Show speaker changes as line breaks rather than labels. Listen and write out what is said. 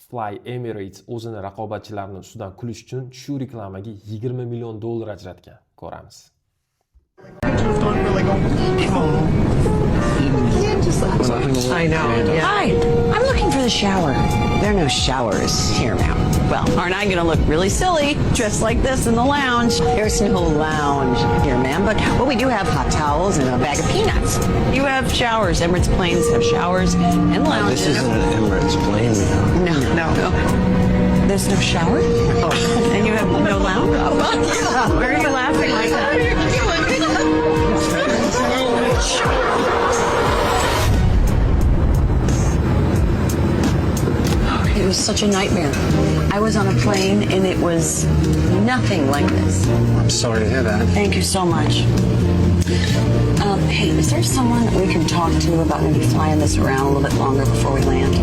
Fly Emirates o'zini raqobatchilarini ustidan kulish uchun shu reklamaga $20 million ajratgan. Ko'ramiz.
I know. Yeah.
Hi, I'm looking for the shower. There are no showers here, ma'am. Well, aren't I going to look really silly dressed like this in the lounge? There's no lounge here, ma'am, but we do have hot towels and a bag of peanuts. You have showers. Emirates planes have showers and lounges.
This isn't an Emirates plane, ma'am.
No. There's no shower? Oh. And you have no lounge? Where are you laughing like that? It was such a nightmare. I was on a plane and it was nothing like this.
I'm sorry to hear that.
Thank you so much. Hey, is there someone we can talk to about maybe flying this around a little bit longer before we land?